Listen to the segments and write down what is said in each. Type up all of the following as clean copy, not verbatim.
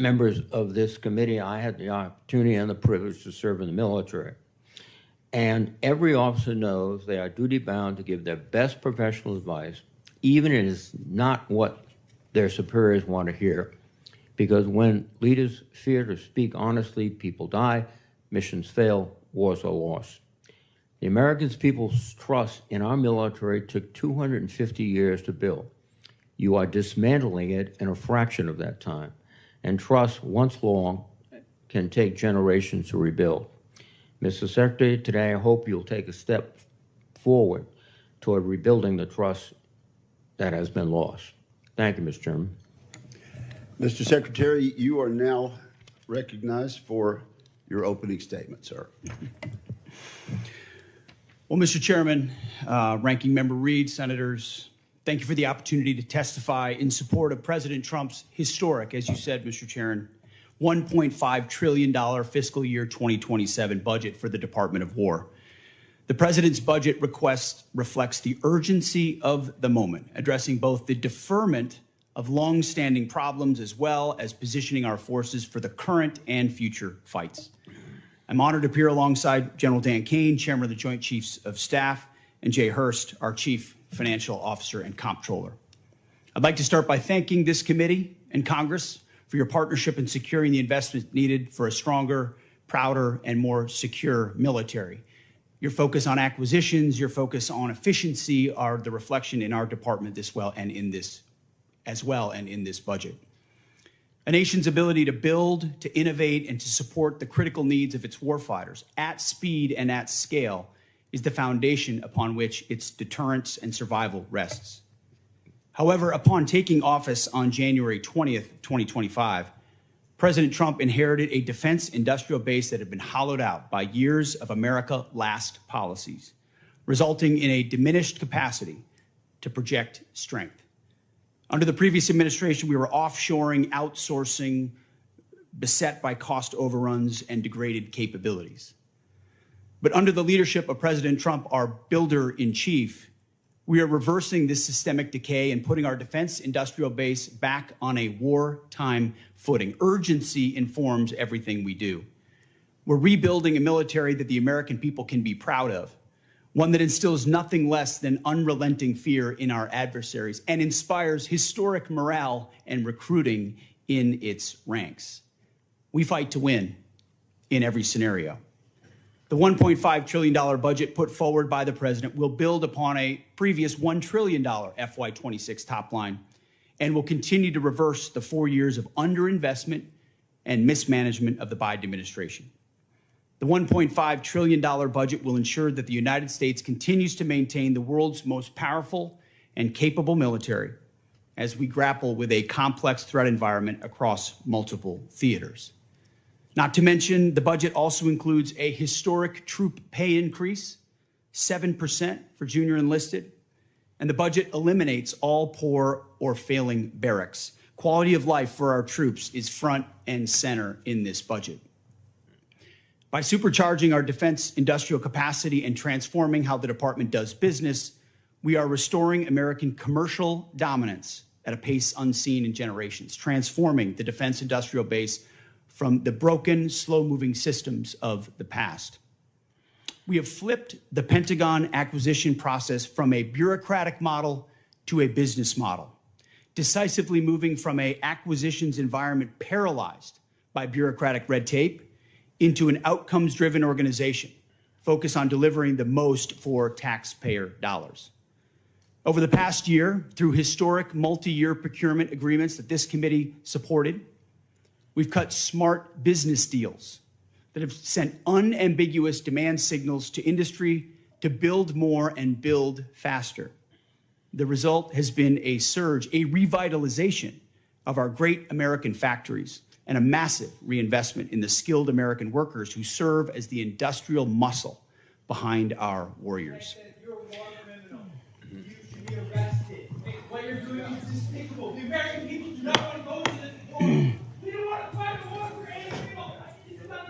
members of this committee, I had the opportunity and the privilege to serve in the military. And every officer knows they are duty-bound to give their best professional advice, even if it's not what their superiors want to hear. Because when leaders fear to speak honestly, people die, missions fail, wars are lost. The American people's trust in our military took 250 years to build. You are dismantling it in a fraction of that time. And trust, once long, can take generations to rebuild. Mr. Secretary, today I hope you'll take a step forward toward rebuilding the trust that has been lost. Thank you, Mr. Chairman. Mr. Secretary, you are now recognized for your opening statement, sir. Well, Mr. Chairman, Ranking Member Reed, Senators, thank you for the opportunity to testify in support of President Trump's historic, as you said, Mr. Chairman, $1.5 trillion fiscal year 2027 budget for the Department of War. The President's budget request reflects the urgency of the moment, addressing both the deferment of long-standing problems as well as positioning our forces for the current and future fights. I'm honored to appear alongside General Dan Kane, Chairman of the Joint Chiefs of Staff, and Jay Hurst, our Chief Financial Officer and Comptroller. I'd like to start by thanking this committee and Congress for your partnership in securing the investment needed for a stronger, prouder, and more secure military. Your focus on acquisitions, your focus on efficiency are the reflection in our department as well and in this budget. A nation's ability to build, to innovate, and to support the critical needs of its warfighters at speed and at scale is the foundation upon which its deterrence and survival rests. However, upon taking office on January 20th, 2025, President Trump inherited a defense industrial base that had been hollowed out by years of America Last policies, resulting in a diminished capacity to project strength. Under the previous administration, we were offshoring, outsourcing, beset by cost overruns and degraded capabilities. But under the leadership of President Trump, our builder-in-chief, we are reversing this systemic decay and putting our defense industrial base back on a wartime footing. Urgency informs everything we do. We're rebuilding a military that the American people can be proud of, one that instills nothing less than unrelenting fear in our adversaries and inspires historic morale and recruiting in its ranks. We fight to win in every scenario. The $1.5 trillion budget put forward by the president will build upon a previous $1 trillion FY26 top line and will continue to reverse the 4 years of underinvestment and mismanagement of the Biden administration. The $1.5 trillion budget will ensure that the United States continues to maintain the world's most powerful and capable military as we grapple with a complex threat environment across multiple theaters. Not to mention, the budget also includes a historic troop pay increase, 7% for junior enlisted, and the budget eliminates all poor or failing barracks. Quality of life for our troops is front and center in this budget. By supercharging our defense industrial capacity and transforming how the department does business, we are restoring American commercial dominance at a pace unseen in generations, transforming the defense industrial base from the broken, slow-moving systems of the past. We have flipped the Pentagon acquisition process from a bureaucratic model to a business model, decisively moving from an acquisitions environment paralyzed by bureaucratic red tape into an outcomes-driven organization focused on delivering the most for taxpayer dollars. Over the past year, through historic multi-year procurement agreements that this committee supported, we've cut smart business deals that have sent unambiguous demand signals to industry to build more and build faster. The result has been a surge, a revitalization of our great American factories and a massive reinvestment in the skilled American workers who serve as the industrial muscle behind our warriors. You're a war criminal. You should be arrested. What you're doing is despicable. The American people do not want to go to this war. We don't want to fight a war for any people. It's about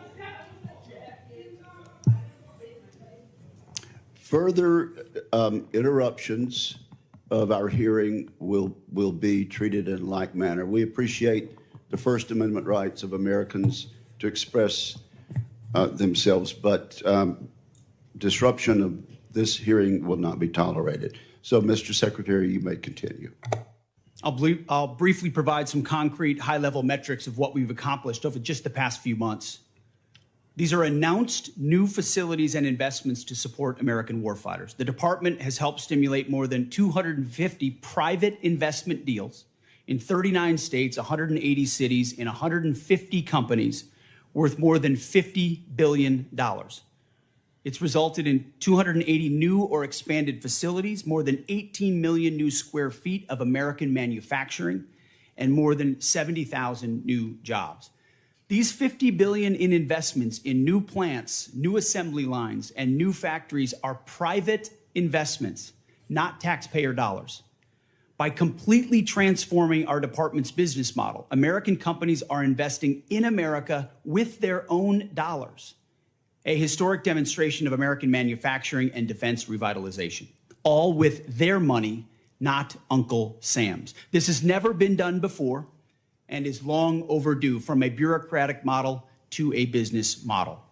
Further interruptions of our hearing will be treated in like manner. We appreciate the First Amendment rights of Americans to express themselves, but disruption of this hearing will not be tolerated. So, Mr. Secretary, you may continue. I'll briefly provide some concrete high-level metrics of what we've accomplished over just the past few months. These are announced new facilities and investments to support American warfighters. The department has helped stimulate more than 250 private investment deals in 39 states, 180 cities, and 150 companies worth more than $50 billion. It's resulted in 280 new or expanded facilities, more than 18 million new square feet of American manufacturing, and more than 70,000 new jobs. These $50 billion in investments in new plants, new assembly lines, and new factories are private investments, not taxpayer dollars. By completely transforming our department's business model, American companies are investing in America with their own dollars, a historic demonstration of American manufacturing and defense revitalization, all with their money, not Uncle Sam's. This has never been done before and is long overdue, from a bureaucratic model to a business model.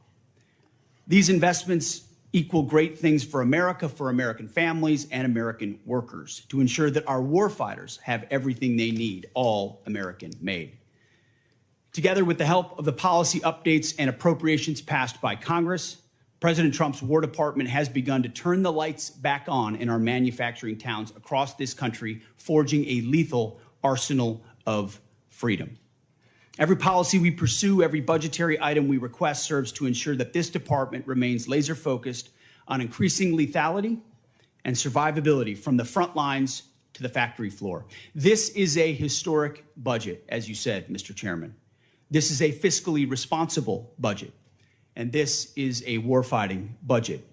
These investments equal great things for America, for American families, and American workers, to ensure that our warfighters have everything they need, all American made. Together with the help of the policy updates and appropriations passed by Congress, President Trump's War Department has begun to turn the lights back on in our manufacturing towns across this country, forging a lethal arsenal of freedom. Every policy we pursue, every budgetary item we request serves to ensure that this department remains laser focused on increasing lethality and survivability from the front lines to the factory floor. This is a historic budget, as you said, Mr. Chairman. This is a fiscally responsible budget, and this is a warfighting budget.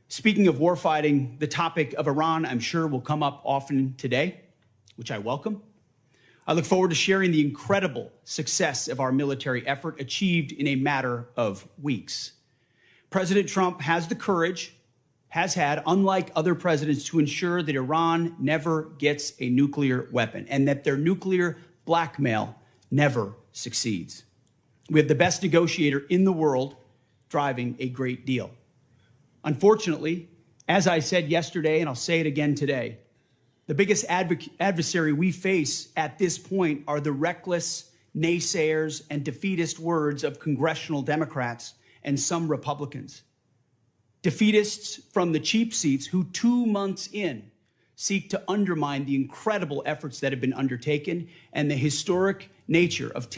Speaking of warfighting, the topic of Iran, I'm sure, will come up often today, which I welcome. I look forward to sharing the incredible success of our military effort achieved in a matter of weeks. President Trump has the courage, has had, unlike other presidents, to ensure that Iran never gets a nuclear weapon and that their nuclear blackmail never succeeds. We have the best negotiator in the world driving a great deal. Unfortunately, as I said yesterday, and I'll say it again today, the biggest adversary we face at this point are the reckless naysayers and defeatist words of congressional Democrats and some Republicans. Defeatists from the cheap seats who 2 months in seek to undermine the incredible efforts that have been undertaken and the historic nature of